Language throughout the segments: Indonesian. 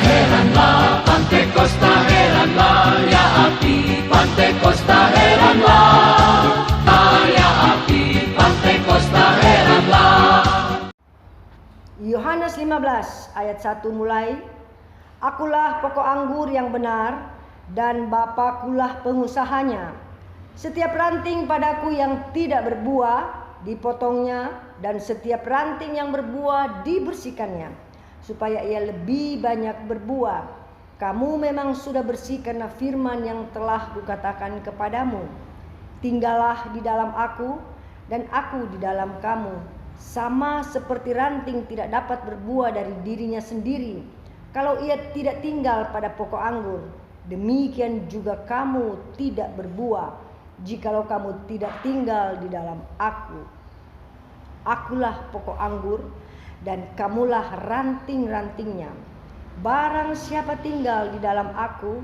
heranlah, Pantekosta heranlah, ya api Pantekosta heranlah, ya api Pantekosta heranlah. Yohanes 15 ayat 1 mulai. Akulah pokok anggur yang benar, dan Bapakulah pengusahanya. Setiap ranting padaku yang tidak berbuah, dipotongnya, dan setiap ranting yang berbuah dibersihkannya, supaya ia lebih banyak berbuah. Kamu memang sudah bersih karena firman yang telah kukatakan kepadamu. Tinggallah di dalam aku, dan aku di dalam kamu. Sama seperti ranting tidak dapat berbuah dari dirinya sendiri kalau ia tidak tinggal pada pokok anggur, demikian juga kamu tidak berbuah jikalau kamu tidak tinggal di dalam aku. Akulah pokok anggur, dan kamulah ranting-rantingnya. Barang siapa tinggal di dalam aku,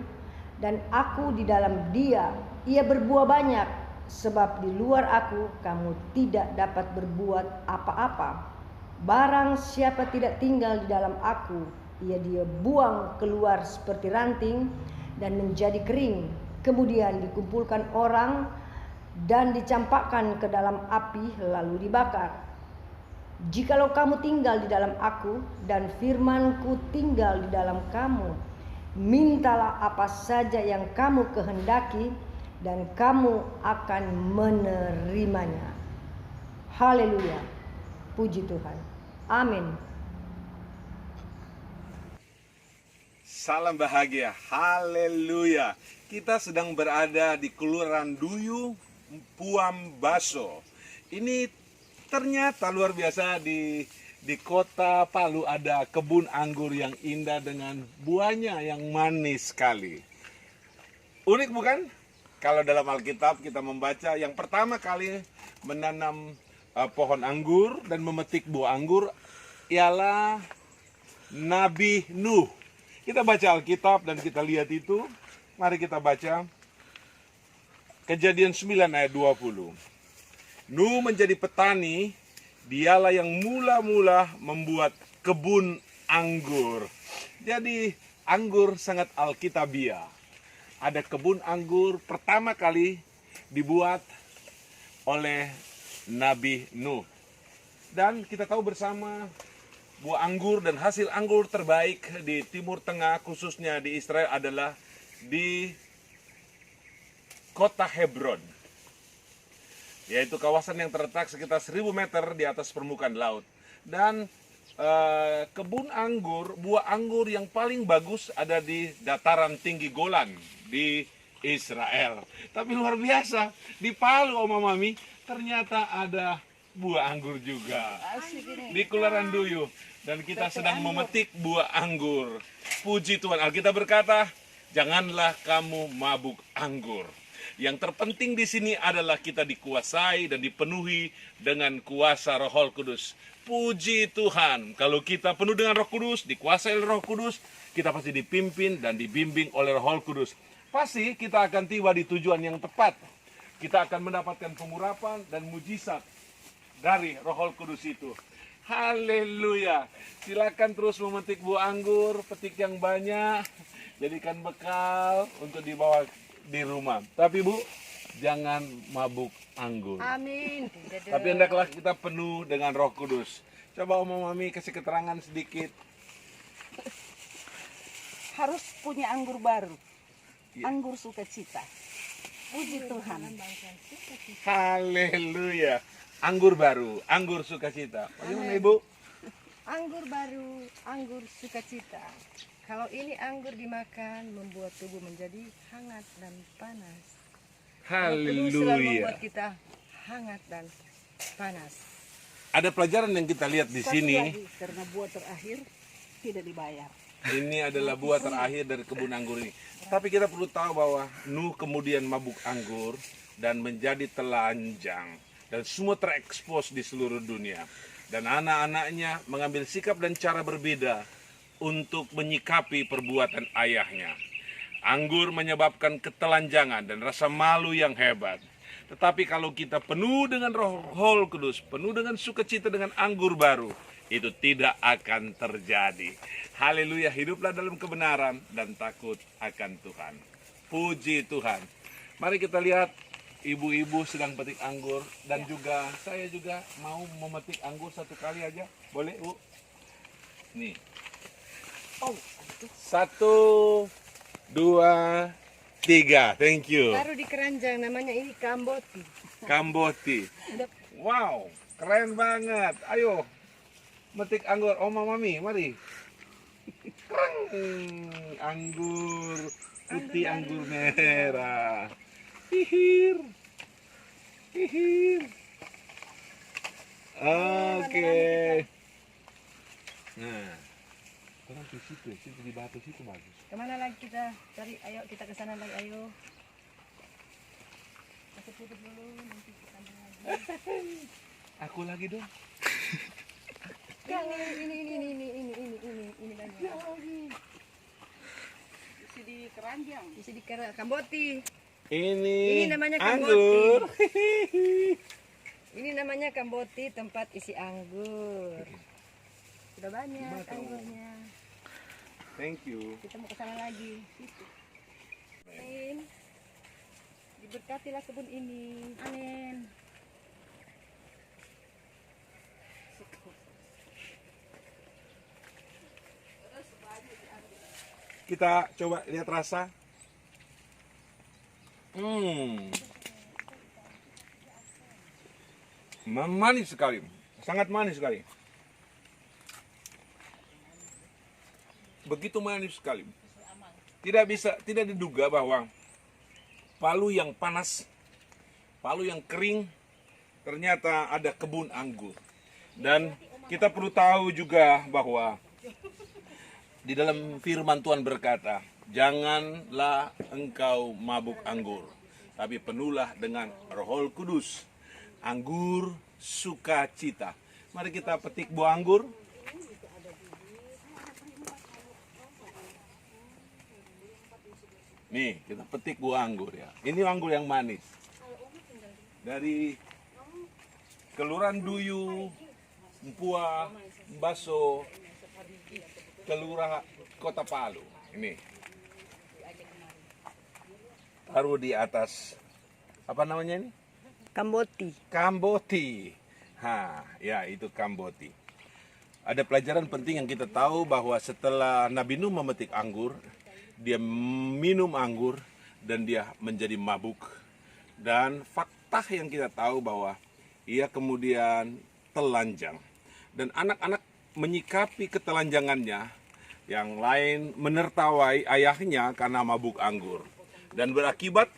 dan aku di dalam dia, ia berbuah banyak, sebab di luar aku kamu tidak dapat berbuat apa-apa. Barang siapa tidak tinggal di dalam aku, dia buang keluar seperti ranting dan menjadi kering, kemudian dikumpulkan orang dan dicampakkan ke dalam api lalu dibakar. Jikalau kamu tinggal di dalam aku dan firmanku tinggal di dalam kamu, mintalah apa saja yang kamu kehendaki, dan kamu akan menerimanya. Haleluya. Puji Tuhan. Amin. Salam bahagia. Haleluya. Kita sedang berada di Kelurahan Duyu, Puambaso. Ini ternyata luar biasa di kota Palu ada kebun anggur yang indah dengan buahnya yang manis sekali. Unik bukan? Kalau dalam Alkitab kita membaca yang pertama kali menanam pohon anggur dan memetik buah anggur ialah Nabi Nuh. Kita baca Alkitab dan kita lihat itu. Mari kita baca Kejadian 9 ayat 20. Nuh menjadi petani, dialah yang mula-mula membuat kebun anggur. Jadi anggur sangat alkitabiah. Ada kebun anggur pertama kali dibuat oleh Nabi Nuh. Dan kita tahu bersama buah anggur dan hasil anggur terbaik di Timur Tengah, khususnya di Israel, adalah di kota Hebron. Yaitu kawasan yang terletak sekitar 1000 meter di atas permukaan laut. Dan kebun anggur, buah anggur yang paling bagus ada di dataran tinggi Golan di Israel. Tapi luar biasa, di Palu Oma Mami ternyata ada buah anggur juga di Kelurahan Duyu, dan kita sedang memetik buah anggur. Puji Tuhan. Alkitab berkata, janganlah kamu mabuk anggur. Yang terpenting di sini adalah kita dikuasai dan dipenuhi dengan kuasa Roh Kudus. Puji Tuhan. Kalau kita penuh dengan Roh Kudus, dikuasai oleh Roh Kudus, kita pasti dipimpin dan dibimbing oleh Roh Kudus. Pasti kita akan tiba di tujuan yang tepat. Kita akan mendapatkan pengurapan dan mujizat dari Roh Kudus itu. Haleluya. Silakan terus memetik buah anggur, petik yang banyak, jadikan bekal untuk dibawa di rumah. Tapi Bu, jangan mabuk anggur. Amin. Tapi hendaklah kita penuh dengan Roh Kudus. Coba Om Mami kasih keterangan sedikit. Harus punya anggur baru. Ya. Anggur sukacita. Puji Tuhan. Haleluya. Anggur baru, anggur sukacita. Bagaimana Ibu? Anggur baru, anggur sukacita. Kalau ini anggur dimakan membuat tubuh menjadi hangat dan panas. Selalu Haleluya. membuat kita hangat dan panas. Ada pelajaran yang kita lihat di Satu sini. lagi, karena buah terakhir tidak dibayar. Ini adalah buah terakhir dari kebun anggur ini. Tapi kita perlu tahu bahwa Nuh kemudian mabuk anggur dan menjadi telanjang. Dan semua terekspos di seluruh dunia. Dan anak-anaknya mengambil sikap dan cara berbeda untuk menyikapi perbuatan ayahnya. Anggur menyebabkan ketelanjangan dan rasa malu yang hebat. Tetapi kalau kita penuh dengan Roh Kudus, penuh dengan sukacita dengan anggur baru, itu tidak akan terjadi. Haleluya, hiduplah dalam kebenaran dan takut akan Tuhan. Puji Tuhan. Mari kita lihat ibu-ibu sedang petik anggur dan juga saya juga mau memetik anggur satu kali aja. Boleh, Bu? Nih. Oh, 1, 2, 3. Thank you. taruh di keranjang, namanya ini kamboti. Kamboti. Wow, keren banget. Ayo, metik anggur. Oma Mami, mari. Keren. Anggur putih, anggur merah. Hihir. Hihir. Oke. Nah, orang di situ di batu situ bagus. Kemana lagi kita cari? Ayo kita ke sana lagi, ayo. Masih tutup dulu, nanti kita lagi. Aku lagi dong. Ini banyak. Isi di keranjang. Isi di kamboti. Ini namanya anggur. Ini namanya kamboti, tempat isi anggur. Sudah banyak anggurnya. Thank you. Kita mau ke sana lagi. Amin. Diberkatilah kebun ini. Amin. Kita coba lihat rasa. Manis sekali, sangat manis sekali. Begitu manis sekali. Tidak diduga bahwa Palu yang panas, Palu yang kering, ternyata ada kebun anggur. Dan kita perlu tahu juga bahwa di dalam firman Tuhan berkata, janganlah engkau mabuk anggur, tapi penuhlah dengan Roh Kudus, anggur sukacita. Mari kita petik buah anggur. Nih, kita petik buah anggur ya. Ini anggur yang manis. Dari Kelurahan Duyu, Mpua, Baso, Kelurahan Kota Palu. Ini. Taruh di atas, apa namanya ini? Kamboti. Kamboti. Ya itu kamboti. Ada pelajaran penting yang kita tahu bahwa setelah Nabi Nuh memetik anggur, dia minum anggur dan dia menjadi mabuk. Dan fakta yang kita tahu bahwa ia kemudian telanjang. Dan anak-anak menyikapi ketelanjangannya, yang lain menertawai ayahnya karena mabuk anggur. Dan berakibat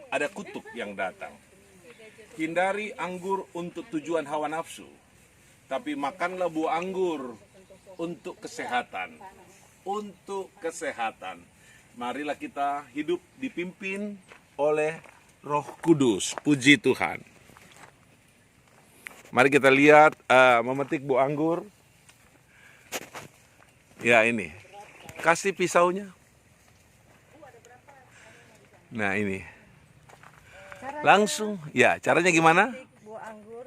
ada kutuk yang datang. Hindari anggur untuk tujuan hawa nafsu, tapi makanlah buah anggur untuk kesehatan. Untuk kesehatan. Marilah kita hidup dipimpin oleh Roh Kudus. Puji Tuhan. Mari kita lihat memetik buah anggur. Ya ini. Kasih pisaunya. Nah ini. Langsung. Ya, caranya gimana? Buah anggur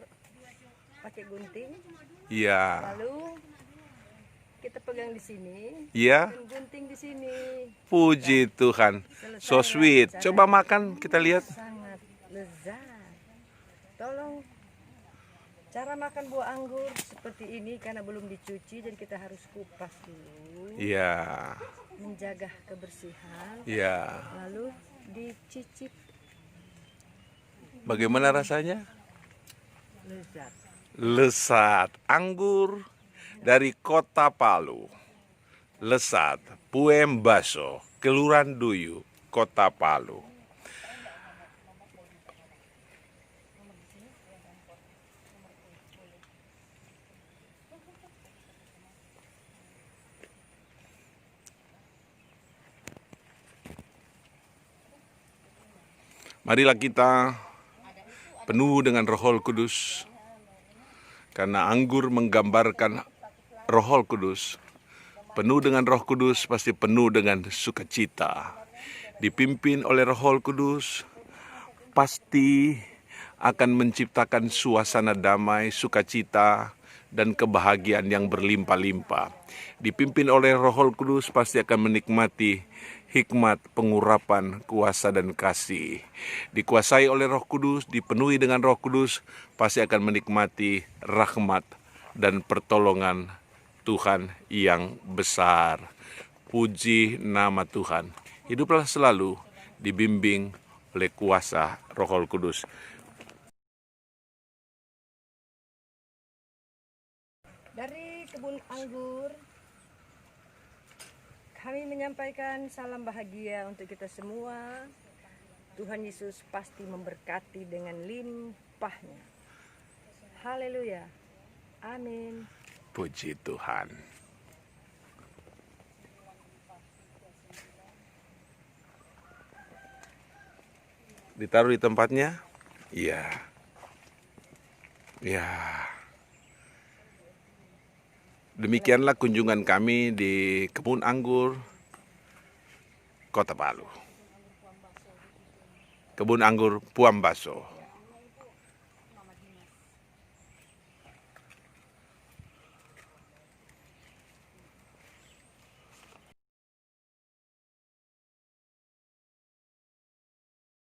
pakai gunting. Ya. Lalu kita pegang di sini. Ya. Dan gunting di sini. Puji Tuhan. So sweet. Coba makan, kita lihat. Sangat lezat. Tolong cara makan buah anggur seperti ini karena belum dicuci, jadi kita harus kupas dulu. Ya. Menjaga kebersihan. Ya. Lalu dicicip. Bagaimana rasanya? Lezat. Lezat. Anggur dari Kota Palu. Lezat. Puem Baso, Kelurahan Duyu, Kota Palu. Marilah kita penuh dengan Roh Kudus, karena anggur menggambarkan Roh Kudus. Penuh dengan Roh Kudus pasti penuh dengan sukacita. Dipimpin oleh Roh Kudus pasti akan menciptakan suasana damai, sukacita dan kebahagiaan yang berlimpah-limpah. Dipimpin oleh Roh Kudus pasti akan menikmati hikmat, pengurapan, kuasa dan kasih. Dikuasai oleh Roh Kudus, dipenuhi dengan Roh Kudus, pasti akan menikmati rahmat dan pertolongan Tuhan yang besar. Puji nama Tuhan. Hiduplah selalu dibimbing oleh kuasa Roh Kudus. Dari kebun anggur, kami menyampaikan salam bahagia untuk kita semua. Tuhan Yesus pasti memberkati dengan limpahnya. Haleluya. Amin. Puji Tuhan. Ditaruh di tempatnya? Iya. Ya. Demikianlah kunjungan kami di kebun anggur Kota Palu. Kebun anggur Puambaso.